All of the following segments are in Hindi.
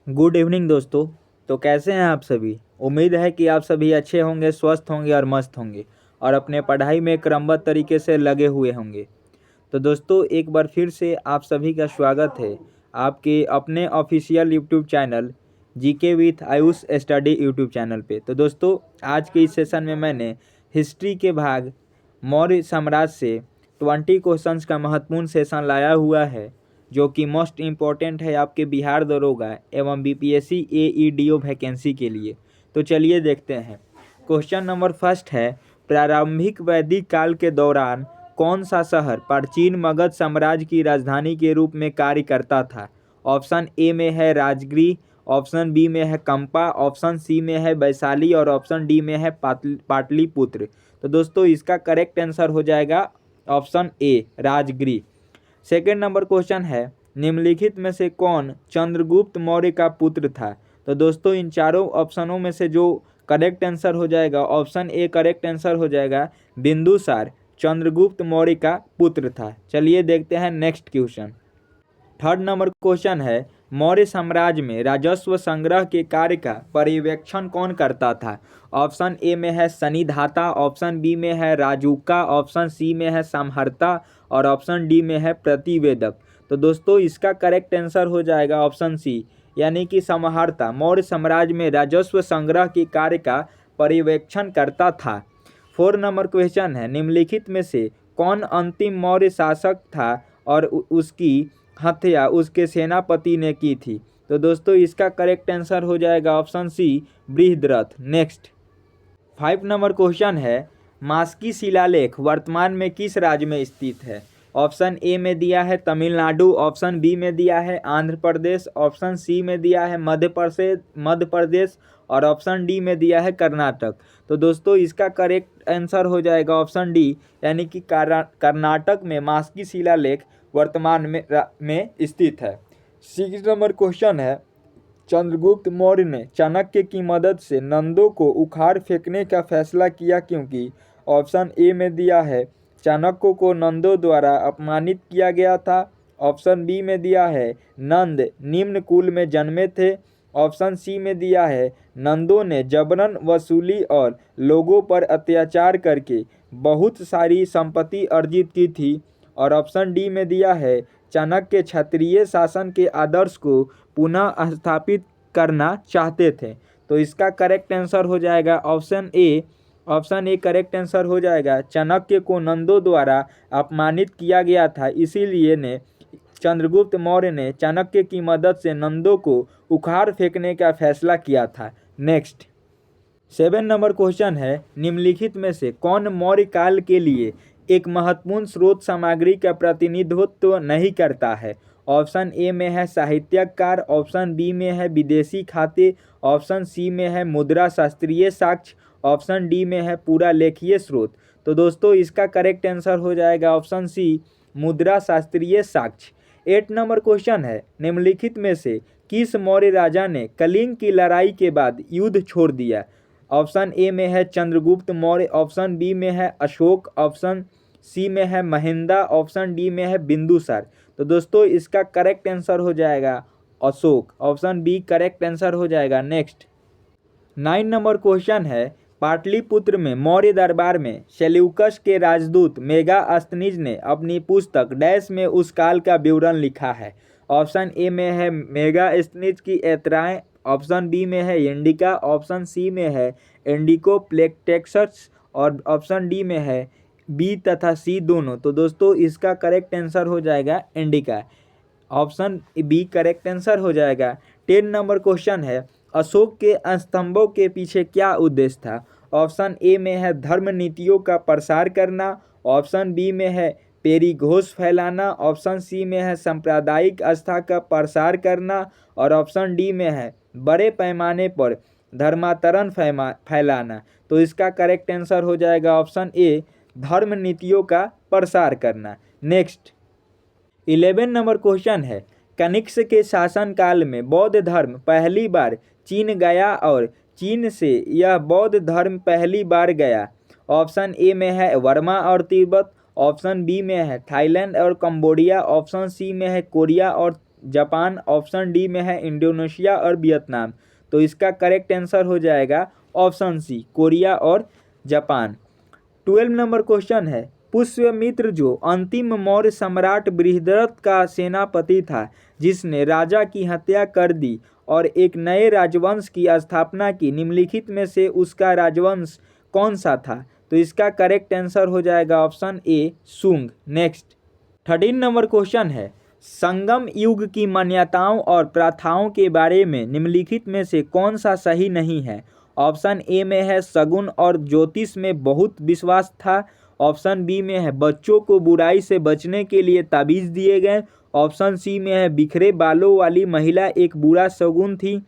गुड इवनिंग दोस्तों। तो कैसे हैं आप सभी। उम्मीद है कि आप सभी अच्छे होंगे, स्वस्थ होंगे और मस्त होंगे और अपने पढ़ाई में क्रमबद्ध तरीके से लगे हुए होंगे। तो दोस्तों एक बार फिर से आप सभी का स्वागत है आपके अपने official YouTube channel GK with Ayush study YouTube channel पे। तो दोस्तों आज के इस सेशन में मैंने हिस्ट्री के भाग मौर्य साम्राज्य से 20 क्वेश्चंस का महत्वपूर्ण सेशन लाया हुआ है, जो कि मोस्ट इम्पॉर्टेंट है आपके बिहार दरोगा एवं बीपीएससी एईडीओ वैकेंसी के लिए। तो चलिए देखते हैं। क्वेश्चन नंबर फर्स्ट है, प्रारंभिक वैदिक काल के दौरान कौन सा शहर प्राचीन मगध साम्राज्य की राजधानी के रूप में कार्य करता था। ऑप्शन ए में है राजगृह, ऑप्शन बी में है कंपा, ऑप्शन सी में है वैशाली और ऑप्शन डी में है पाटलिपुत्र। तो दोस्तों इसका करेक्ट आंसर हो जाएगा option A Rajagriha. Second number question है, निम्नलिखित में से कौन चंद्रगुप्त मौर्य का पुत्र था। तो दोस्तों इन चारों ऑप्शनों में से जो करेक्ट आंसर हो जाएगा, ऑप्शन ए करेक्ट आंसर हो जाएगा। बिंदुसार चंद्रगुप्त मौर्य का पुत्र था। चलिए देखते हैं next question. Third number question है, मौर्य साम्राज्य में राजस्व संग्रह के कार्य का पर्यवेक्षण कौन करता था। ऑप्शन ए में है सनिधाता, ऑप्शन बी में है राजूका, ऑप्शन सी में है समहर्ता और ऑप्शन डी में है प्रतिवेदक। तो दोस्तों इसका करेक्ट आंसर हो जाएगा ऑप्शन सी, यानी कि समहर्ता मौर्य साम्राज्य में राजस्व संग्रह के कार्य का पर्यवेक्षण करता था। फोर नंबर क्वेश्चन है, निम्नलिखित में से कौन अंतिम मौर्य शासक था और उसकी हत्या उसके सेनापति ने की थी। तो दोस्तों इसका करेक्ट आंसर हो जाएगा option C Brihadratha. Next 5 number question है, मास्की शिलालेख वर्तमान में किस राज्य में स्थित है। ऑप्शन ए में दिया है तमिलनाडु, ऑप्शन बी में दिया है आंध्र प्रदेश, ऑप्शन सी में दिया है मध्य प्रदेश और ऑप्शन डी में दिया है कर्नाटक। तो दोस्तों इसका करेक्ट आंसर हो जाएगा ऑप्शन डी, यानी कि कर्नाटक में मास्की शिलालेख वर्तमान में स्थित है। 6 नंबर क्वेश्चन है, चंद्रगुप्त मौर्य ने चाणक्य की मदद से नंदों को उखाड़ फेंकने का फैसला किया क्योंकि। ऑप्शन ए में दिया है चाणक्य को नंदों द्वारा अपमानित किया गया था, ऑप्शन बी में दिया है नंद निम्न कुल में जन्मे थे, ऑप्शन सी में दिया है नंदों ने जबरन वसूली और लोगों पर अत्याचार करके बहुत सारी संपत्ति अर्जित की थी, और ऑप्शन डी में दिया है चाणक्य क्षत्रिय शासन के आदर्श को पुनः स्थापित करना चाहते थे। तो इसका करेक्ट आंसर हो जाएगा option A. Option A correct answer हो जाएगा, चाणक्य को नंदों द्वारा अपमानित किया गया था, इसीलिए ने चंद्रगुप्त मौर्य ने चाणक्य की मदद से नंदों को उखाड़ फेंकने का फैसला किया था। नेक्स्ट 7 नंबर क्वेश्चन है, निम्नलिखित में से कौन मौर्य काल के लिए एक महत्वपूर्ण स्रोत सामग्री का प्रतिनिधित्व नहीं करता है। ऑप्शन ए में है साहित्यकार, ऑप्शन बी में है विदेशी खाते, ऑप्शन सी में है मुद्रा शास्त्रीय साक्ष्य, ऑप्शन डी में है पूरा लेखीय स्रोत। तो दोस्तों इसका करेक्ट आंसर हो जाएगा ऑप्शन सी मुद्रा शास्त्रीय साक्ष्य। 8 नंबर क्वेश्चन है, निम्नलिखित में से किस मौर्य राजा ने कलिंग की लड़ाई के बाद युद्ध छोड़ दिया। ऑप्शन ए में है चंद्रगुप्त मौर्य, ऑप्शन बी में है अशोक, ऑप्शन सी में है महेंद्र, ऑप्शन डी में है बिंदुसार। तो दोस्तों इसका करेक्ट आंसर हो जाएगा Ashoka, option B correct answer हो जाएगा। नेक्स्ट 9 नंबर क्वेश्चन है, पाटलिपुत्र में मौर्य दरबार में सेल्यूकस के राजदूत मेगास्थनीज ने अपनी पुस्तक डैश में उस काल का विवरण लिखा है। ऑप्शन ए में है मेगास्थनीज की यात्राएं, ऑप्शन बी में है इंडिका, ऑप्शन सी में है इंडिको प्लेटेक्सस और ऑप्शन डी में है बी तथा सी दोनों। तो दोस्तों इसका करेक्ट आंसर हो जाएगा Indica, option B correct answer हो जाएगा। 10 नंबर क्वेश्चन है, अशोक के स्तंभों के पीछे क्या उद्देश्य था। ऑप्शन ए में है धर्म नीतियों का प्रसार करना, ऑप्शन बी में है पेरिघोष फैलाना, ऑप्शन सी में है सांप्रदायिक आस्था का प्रसार करना और ऑप्शन डी में है बड़े पैमाने पर धर्मांतरण फैलाना। तो इसका करेक्ट आंसर हो जाएगा ऑप्शन ए धर्म नीतियों का प्रसार करना। नेक्स्ट 11 नंबर क्वेश्चन है, कनिष्क के शासनकाल में बौद्ध धर्म पहली बार चीन गया और चीन से यह बौद्ध धर्म पहली बार गया। ऑप्शन ए में है वर्मा और तिब्बत, ऑप्शन बी में है थाईलैंड और कंबोडिया, ऑप्शन सी में है कोरिया और जापान, ऑप्शन डी में है इंडोनेशिया और वियतनाम। तो इसका करेक्ट आंसर हो जाएगा ऑप्शन सी, कोरिया और जापान। 12 नंबर क्वेश्चन है, पुष्यमित्र जो अंतिम मौर्य सम्राट बृहद्रथ का सेनापति था, जिसने राजा की हत्या कर दी और एक नए राजवंश की स्थापना की, निम्नलिखित में से उसका राजवंश कौन सा था? तो इसका करेक्ट आंसर हो जाएगा ऑप्शन ए, सुंग। नेक्स्ट 13 नंबर क्वेश्चन है, संगम युग की मान्यताओं और प्रथाओं के बारे में निम्नलिखित में से कौन सा सही नहीं है? ऑप्शन ए में है शगुन और ज्योतिष में बहुत विश्वास था। ऑप्शन बी में है बच्चों को बुराई से बचने के लिए ताबीज दिए गए। ऑप्शन सी में है बिखरे बालों वाली महिला एक बुरा शगुन थी।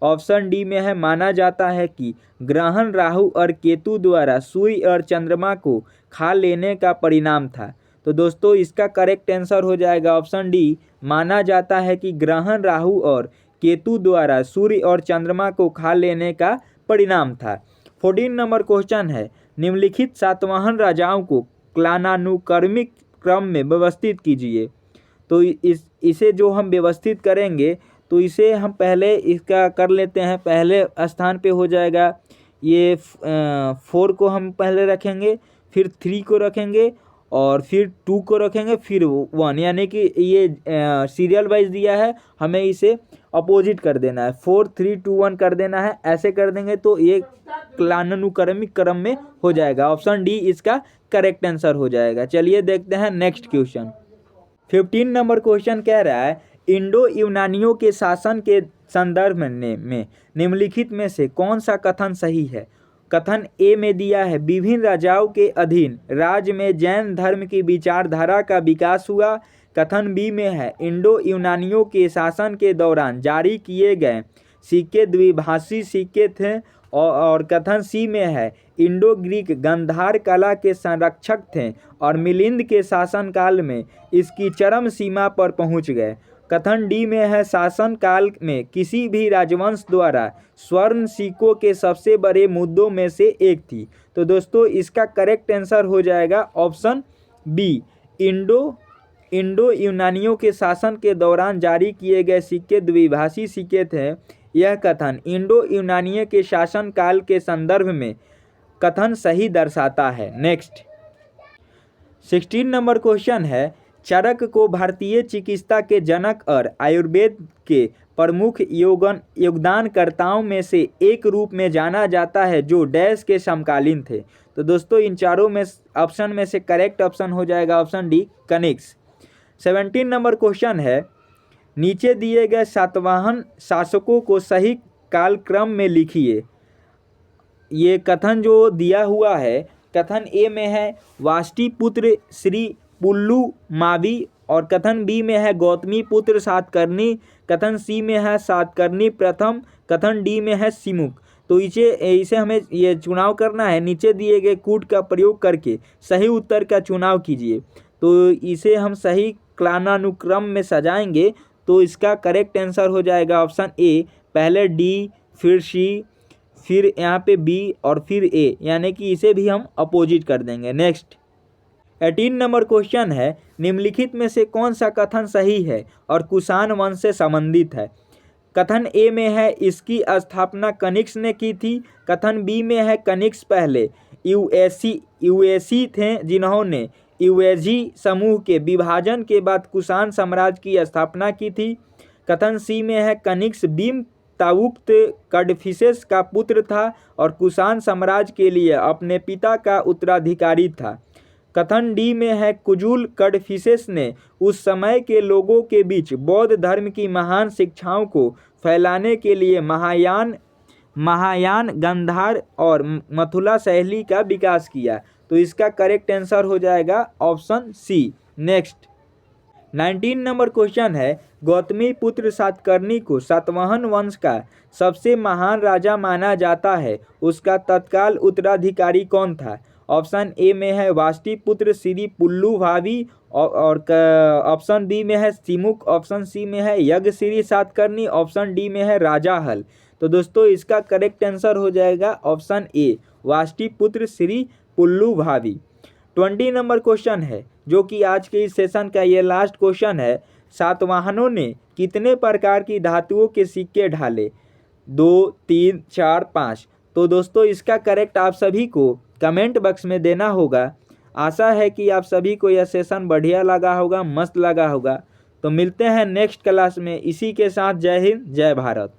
ऑप्शन डी में है माना जाता है कि ग्रहण राहु और केतु द्वारा सूर्य और चंद्रमा को खा लेने का परिणाम था। तो दोस्तों इसका करेक्ट आंसर हो जाएगा ऑप्शन डी, माना जाता है कि ग्रहण राहु और केतु द्वारा सूर्य और चंद्रमा को खा लेने का परिणाम था। 14 नंबर क्वेश्चन है, निम्नलिखित सातवाहन राजाओं को कालानुक्रमिक क्रम में व्यवस्थित कीजिए। तो इसे जो हम व्यवस्थित करेंगे तो इसे हम पहले इसका कर लेते हैं। पहले स्थान पे हो जाएगा ये 4 को हम पहले रखेंगे, फिर 3 को रखेंगे और फिर 2 को रखेंगे, फिर 1, यानी कि ये सीरियल वाइज दिया है, हमें इसे अपोजिट कर देना है, 4 3 2 1 कर देना है। ऐसे कर देंगे तो ये कालानुक्रमिक क्रम में हो जाएगा। ऑप्शन डी इसका करेक्ट आंसर हो जाएगा। चलिए देखते हैं नेक्स्ट क्वेश्चन। 15 नंबर क्वेश्चन कह रहा है, इंडो यूनानियों के शासन के संदर्भ में निम्नलिखित में से कौन सा कथन सही है? कथन ए में दिया है विभिन्न राजाओं के अधीन राज्य में जैन धर्म की विचारधारा का विकास हुआ। कथन बी में है इंडो यूनानियों के शासन के दौरान जारी किए गए सिक्के द्विभाषी सिक्के थे। और कथन सी में है इंडो ग्रीक गंधार कला के संरक्षक थे और मिलिंद के शासनकाल में इसकी चरम सीमा पर पहुंच गए। कथन डी में है शासन काल में किसी भी राजवंश द्वारा स्वर्ण सिक्कों के सबसे बड़े मुद्दों में से एक थी। तो दोस्तों इसका करेक्ट आंसर हो जाएगा ऑप्शन बी, इंडो यूनानियों के शासन के दौरान जारी किए गए सिक्के द्विभाषी सिक्के थे। यह कथन इंडो यूनानियों के शासन काल के संदर्भ में कथन सही दर्शाता है। नेक्स्ट 16 नंबर क्वेश्चन है, चरक को भारतीय चिकित्सा के जनक और आयुर्वेद के प्रमुख योगदानकर्ताओं में से एक रूप में जाना जाता है, जो डैश के समकालीन थे। तो दोस्तों इन चारों में ऑप्शन में से करेक्ट ऑप्शन हो जाएगा option D, Kanishka. 17 number question है, नीचे दिए गए सातवाहन शासकों को सही कालक्रम में लिखिए। ये कथन जो दिया हुआ है, कथन ए में है वाष्टिपुत्र श्री पुल्लुमावी और कथन बी में है गौतमी पुत्र सातकर्णी, कथन सी में है सातकर्णी प्रथम, कथन डी में है सिमुक। तो इसे हमें ये चुनाव करना है, नीचे दिए गए कूट का प्रयोग करके सही उत्तर का चुनाव कीजिए। तो इसे हम सही कालानुक्रम में सजाएंगे तो इसका करेक्ट आंसर हो जाएगा ऑप्शन ए, पहले डी फिर सी फिर यहाँ पे बी और फिर ए, यानी कि इसे भी हम अपोजिट कर देंगे। नेक्स्ट 18 नंबर क्वेश्चन है, निम्नलिखित में से कौन सा कथन सही है और कुषाण वंश से संबंधित है? कथन ए में है इसकी स्थापना कनिष्क ने की थी। कथन बी में है कनिष्क पहले यूएसी थे जिन्होंने यूएजी समूह के विभाजन के बाद कुषाण साम्राज्य की स्थापना की थी। कथन सी में है कनिष्क भीम ताउक्त कड़फिसेस का पुत्र था और कुषाण साम्राज्य के लिए अपने पिता का उत्तराधिकारी था। कथन डी में है कुजुल कड़फिसेस ने उस समय के लोगों के बीच बौद्ध धर्म की महान शिक्षाओं को फैलाने के लिए महायान गंधार और मथुरा शैली का विकास किया। तो इसका करेक्ट आंसर हो जाएगा option C. Next 19 number question है, गौतमी पुत्र सातकर्णी को सातवाहन वंश का सबसे महान राजा माना जाता है, उसका तत्काल उत्तराधिकारी कौन था? ऑप्शन ए में है वाष्टिपुत्र श्री पुल्लुभावी और ऑप्शन बी में है सिमुक, ऑप्शन सी में है यज्ञश्री सातकर्णी, ऑप्शन डी में है राजा हल। तो दोस्तों इसका करेक्ट आंसर हो जाएगा option A, Vashishtiputra Shri Pulumavi. 20 number question है जो कि आज के इस सेशन का ये लास्ट क्वेश्चन है, सातवाहनों ने कितने प्रकार की धातुओं के सिक्के ढाले? 2, 3, 4, 5। तो दोस्तों इसका करेक्ट आप सभी को कमेंट बॉक्स में देना होगा। आशा है कि आप सभी को यह सेशन बढ़िया लगा होगा, मस्त लगा होगा। तो मिलते हैं नेक्स्ट क्लास में। इसी के साथ जय हिंद, जय भारत।